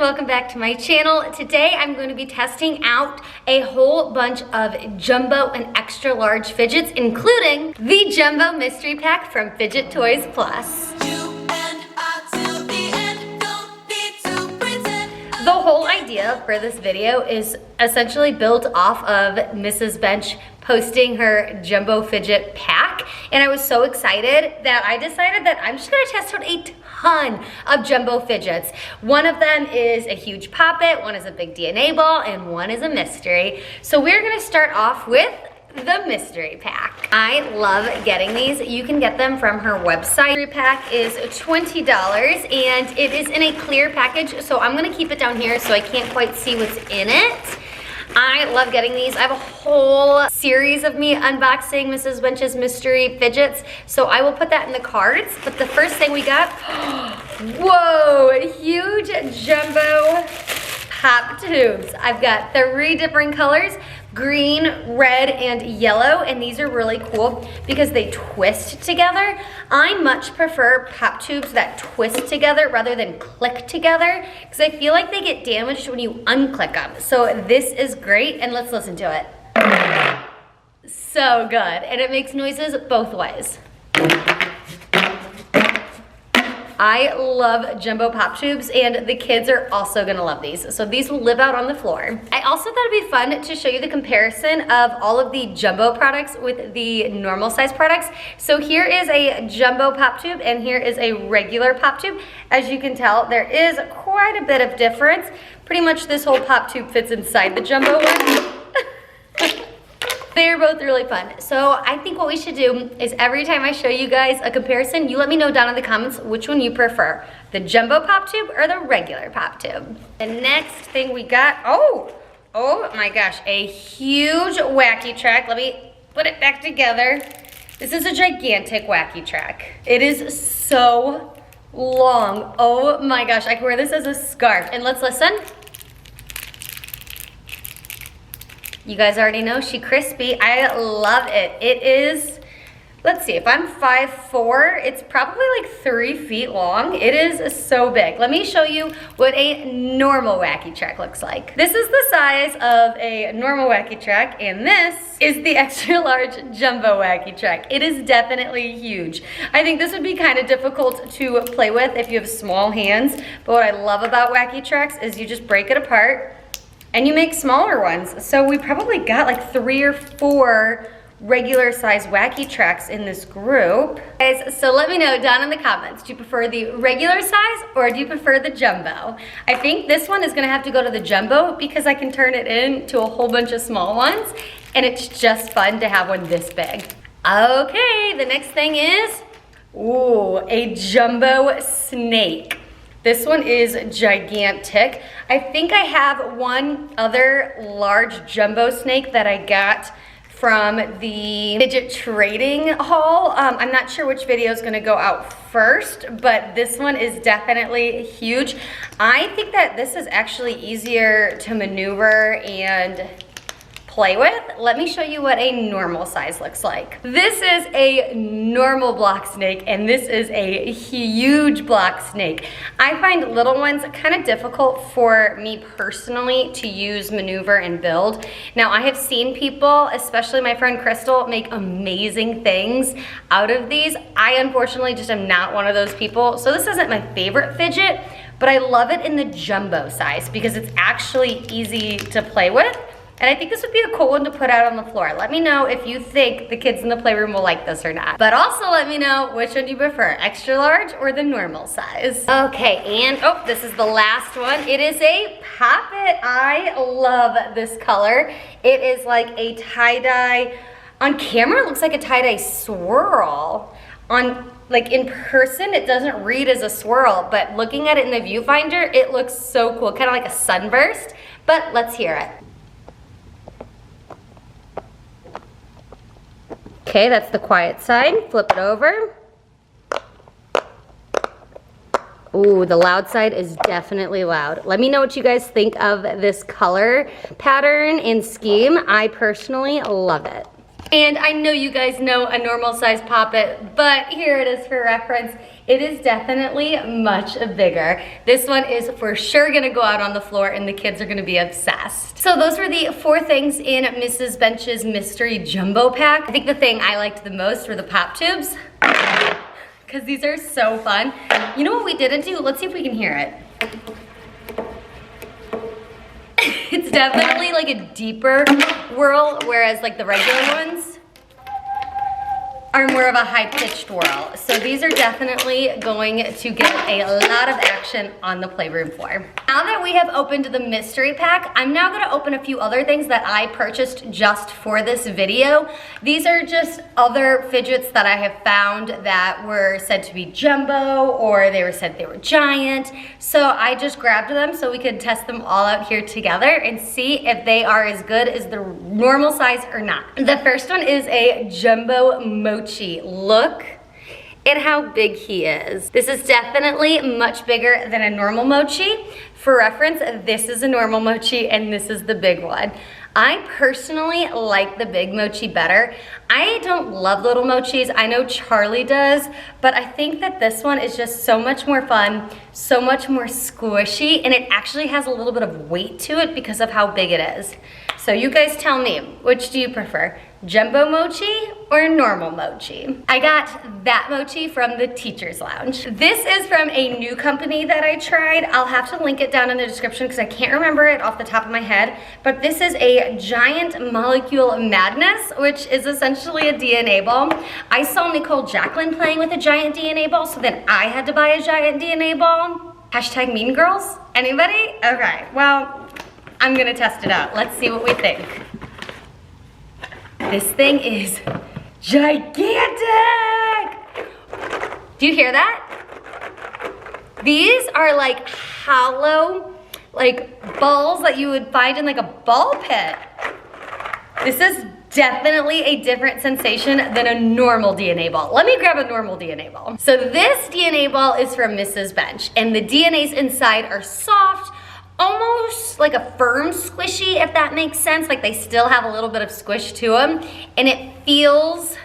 welcome back to my channel. Today I'm going to be testing out a whole bunch of jumbo and extra large fidgets, including the Jumbo Mystery Pack from Fidget Toys Plus. The whole idea for this video is essentially built off of Mrs. Bench posting her Jumbo Fidget Pack, and I was so excited that I decided that I'm just gonna test out a ton of Jumbo Fidgets. One of them is a huge Poppet, one is a big DNA ball, and one is a mystery. So we're gonna start off with the mystery pack. I love getting these. You can get them from her website. The mystery pack is $20 and it is in a clear package, so I'm gonna keep it down here so I can't quite see what's in it. I love getting these. I have a whole series of me unboxing Mrs. Bench's mystery fidgets, so I will put that in the cards. But the first thing we got, whoa, huge jumbo pop tubes. I've got 3 different colors, green, red, and yellow, and these are really cool because they twist together. I much prefer pop tubes that twist together rather than click together because I feel like they get damaged when you unclick them. So this is great, and let's listen to it. So good, and it makes noises both ways. I love jumbo pop tubes, and the kids are also gonna love these. So these will live out on the floor. I also thought it'd be fun to show you the comparison of all of the jumbo products with the normal size products. So here is a jumbo pop tube, and here is a regular pop tube. As you can tell, there is quite a bit of difference. Pretty much this whole pop tube fits inside the jumbo one. They're both really fun. So I think what we should do is every time I show you guys a comparison, you let me know down in the comments which one you prefer, the jumbo pop tube or the regular pop tube. The next thing we got, oh my gosh, a huge wacky track. Let me put it back together. This is a gigantic wacky track. It is so long. Oh my gosh, I can wear this as a scarf. And let's listen. You guys already know she crispy. I love it. It is, let's see, if I'm 5'4", it's probably like 3 feet long. It is so big. Let me show you what a normal wacky track looks like. This is the size of a normal wacky track, and this is the extra large jumbo wacky track. It is definitely huge. I think this would be kind of difficult to play with if you have small hands, but what I love about wacky tracks is you just break it apart and you make smaller ones. So we probably got like 3 or 4 regular size wacky tracks in this group. Guys, so let me know down in the comments, do you prefer the regular size or do you prefer the jumbo? I think this one is gonna have to go to the jumbo because I can turn it into a whole bunch of small ones, and it's just fun to have one this big. Okay, the next thing is, ooh, a jumbo snake. This one is gigantic. I think I have one other large jumbo snake that I got from the fidget trading haul. I'm not sure which video is gonna go out first, but this one is definitely huge. I think that this is actually easier to maneuver and play with. Let me show you what a normal size looks like. This is a normal block snake, and this is a huge block snake. I find little ones kind of difficult for me personally to use, maneuver, and build. Now, I have seen people, especially my friend Crystal, make amazing things out of these. I unfortunately just am not one of those people, so this isn't my favorite fidget, but I love it in the jumbo size because it's actually easy to play with. And I think this would be a cool one to put out on the floor. Let me know if you think the kids in the playroom will like this or not. But also let me know which one you prefer, extra large or the normal size. Okay, and oh, this is the last one. It is a Poppet. I love this color. It is like a tie-dye. On camera, it looks like a tie-dye swirl. Like in person, it doesn't read as a swirl, but looking at it in the viewfinder, it looks so cool, kind of like a sunburst. But let's hear it. Okay, that's the quiet side. Flip it over. Ooh, the loud side is definitely loud. Let me know what you guys think of this color pattern and scheme. I personally love it. And I know you guys know a normal size Poppet, but here it is for reference. It is definitely much bigger. This one is for sure gonna go out on the floor and the kids are gonna be obsessed. So those were the 4 things in Mrs. Bench's mystery jumbo pack. I think the thing I liked the most were the pop tubes, because these are so fun. You know what we didn't do? Let's see if we can hear it. It's definitely like a deeper whirl, whereas like the regular ones are more of a high-pitched whirl. So these are definitely going to get a lot of action on the playroom floor. Now that we have opened the mystery pack, I'm now gonna open a few other things that I purchased just for this video. These are just other fidgets that I have found that were said to be jumbo, or they were said they were giant. So I just grabbed them so we could test them all out here together and see if they are as good as the normal size or not. The first one is a jumbo Mochi. Look at how big he is. This is definitely much bigger than a normal Mochi. For reference, this is a normal Mochi and this is the big one. I personally like the big Mochi better. I don't love little Mochis. I know Charlie does, but I think that this one is just so much more fun, so much more squishy, and it actually has a little bit of weight to it because of how big it is. So you guys tell me, which do you prefer? Jumbo Mochi or normal Mochi? I got that Mochi from the Teacher's Lounge. This is from a new company that I tried. I'll have to link it down in the description because I can't remember it off the top of my head, but this is a giant molecule madness, which is essentially a DNA ball. I saw Nicole Jacqueline playing with a giant DNA ball, so then I had to buy a giant DNA ball. Hashtag Mean Girls? Anybody? Okay, well, I'm gonna test it out. Let's see what we think. This thing is gigantic! Do you hear that? These are like hollow, like balls that you would find in like a ball pit. This is definitely a different sensation than a normal DNA ball. Let me grab a normal DNA ball. So this DNA ball is from Mrs. Bench, and the DNAs inside are soft, almost like a firm squishy, if that makes sense. Like they still have a little bit of squish to them, and it feels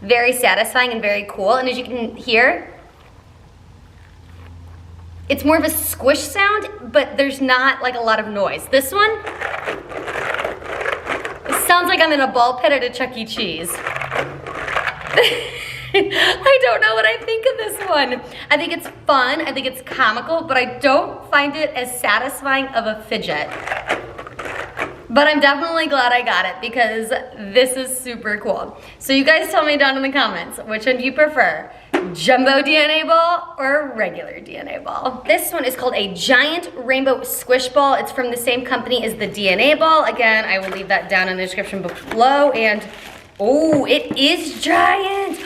very satisfying and very cool. And as you can hear, it's more of a squish sound, but there's not like a lot of noise. This one, it sounds like I'm in a ball pit at a Chuck E. Cheese. I don't know what I think of this one. I think it's fun, I think it's comical, but I don't find it as satisfying of a fidget. But I'm definitely glad I got it because this is super cool. So you guys tell me down in the comments, which one do you prefer? Jumbo DNA ball or regular DNA ball? This one is called a giant rainbow squish ball. It's from the same company as the DNA ball. Again, I will leave that down in the description below. And oh, it is giant.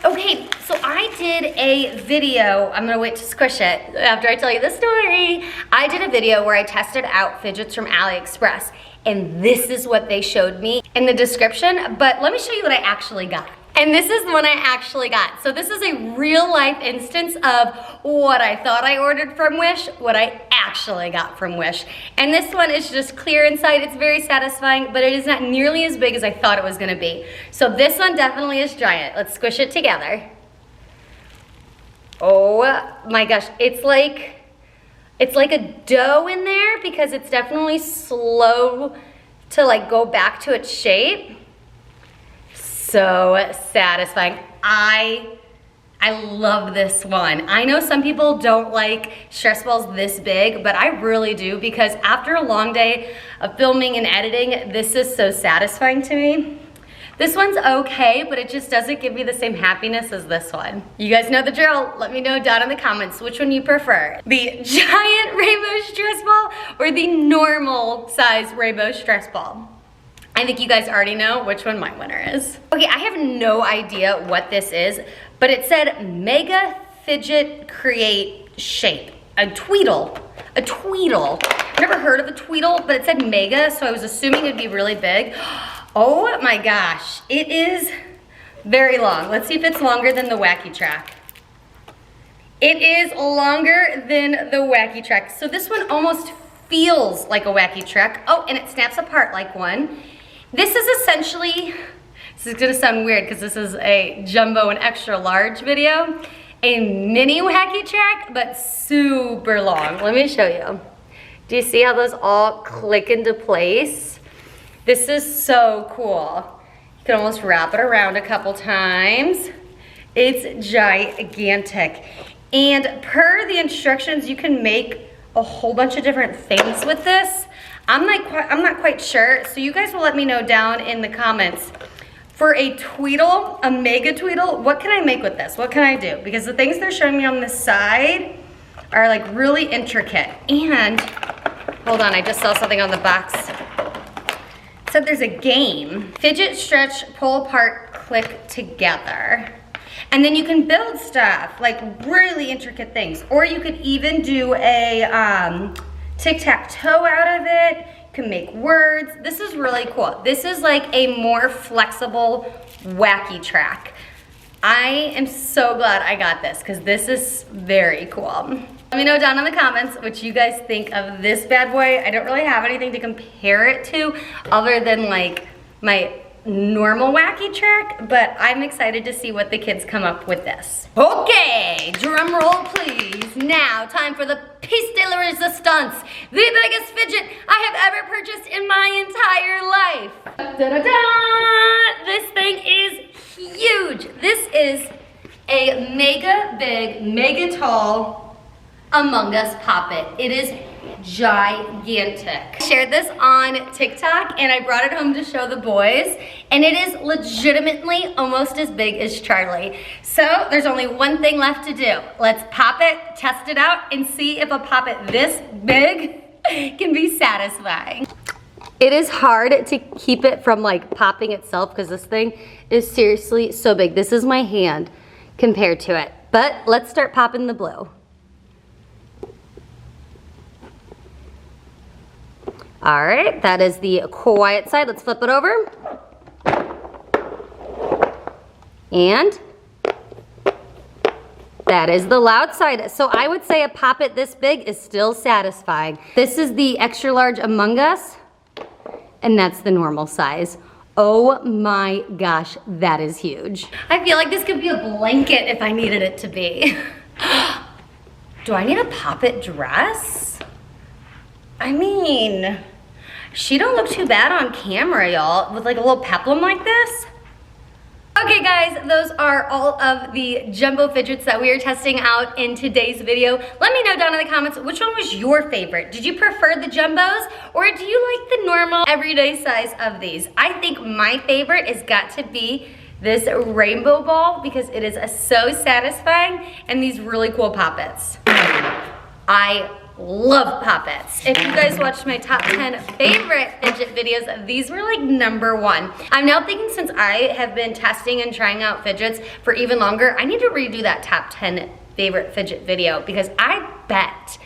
Okay, so I did a video. I'm gonna wait to squish it after I tell you the story. I did a video where I tested out fidgets from AliExpress, and this is what they showed me in the description, but let me show you what I actually got. And this is the one I actually got. So this is a real life instance of what I thought I ordered from Wish, what I actually got from Wish. And this one is just clear inside. It's very satisfying, but it is not nearly as big as I thought it was gonna be. So this one definitely is giant. Let's squish it together. Oh my gosh, it's like a dough in there because it's definitely slow to like go back to its shape. So satisfying. I love this one. I know some people don't like stress balls this big, but I really do because after a long day of filming and editing, this is so satisfying to me. This one's okay, but it just doesn't give me the same happiness as this one. You guys know the drill. Let me know down in the comments which one you prefer. The giant rainbow stress ball or the normal size rainbow stress ball. I think you guys already know which one my winner is. Okay, I have no idea what this is, but it said Mega Fidget Create Shape. A tweedle. A tweedle. I've never heard of a tweedle, but it said mega, so I was assuming it'd be really big. Oh my gosh, it is very long. Let's see if it's longer than the Wacky Track. It is longer than the Wacky Track. So this one almost feels like a Wacky Track. Oh, and it snaps apart like one. This is essentially This is gonna sound weird because this is a jumbo and extra large video. A mini wacky track, but super long. Let me show you. Do you see how those all click into place? This is so cool. You can almost wrap it around a couple times. It's gigantic. And per the instructions, you can make a whole bunch of different things with this. I'm not quite sure, so you guys will let me know down in the comments. For a tweedle, a mega tweedle, what can I make with this? What can I do? Because the things they're showing me on the side are like really intricate. And, hold on, I just saw something on the box. It said there's a game. Fidget, stretch, pull apart, click together. And then you can build stuff, like really intricate things. Or you could even do a tic-tac-toe out of it. Can make words. This is really cool. This is like a more flexible, wacky track. I am so glad I got this because this is very cool. Let me know down in the comments what you guys think of this bad boy. I don't really have anything to compare it to other than like my normal wacky track, but I'm excited to see what the kids come up with this. Okay, drum roll please. Now, time for the piece de la resistance, the biggest fidget I have ever purchased in my entire life. Da-da-da! This thing is huge. This is a mega big, mega tall Among Us Poppet. It is gigantic. I shared this on TikTok and I brought it home to show the boys, and it is legitimately almost as big as Charlie. So there's only one thing left to do. Let's pop it, test it out, and see if a Poppet this big can be satisfying. It is hard to keep it from like popping itself because this thing is seriously so big. This is my hand compared to it. But let's start popping the blue. All right, that is the quiet side. Let's flip it over. And that is the loud side. So I would say a Poppet this big is still satisfying. This is the extra large Among Us, and that's the normal size. Oh my gosh, that is huge. I feel like this could be a blanket if I needed it to be. Do I need a Poppet dress? I mean, she don't look too bad on camera, y'all, with like a little peplum like this. Okay guys, those are all of the jumbo fidgets that we are testing out in today's video. Let me know down in the comments which one was your favorite. Did you prefer the jumbos or do you like the normal everyday size of these? I think my favorite has got to be this rainbow ball because it is so satisfying, and these really cool Poppets. I love Poppets. If you guys watched my top 10 favorite fidget videos, these were like #1. I'm now thinking, since I have been testing and trying out fidgets for even longer, I need to redo that top 10 favorite fidget video because I bet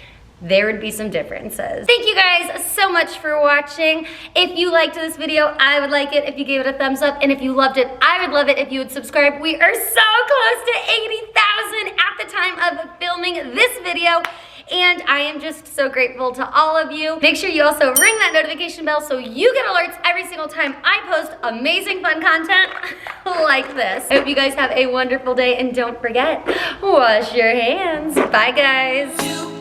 there would be some differences. Thank you guys so much for watching. If you liked this video, I would like it if you gave it a thumbs up, and if you loved it, I would love it if you would subscribe. We are so close to 80,000 at the time of filming this video, and I am just so grateful to all of you. Make sure you also ring that notification bell so you get alerts every single time I post amazing fun content like this. I hope you guys have a wonderful day, and don't forget, wash your hands. Bye guys.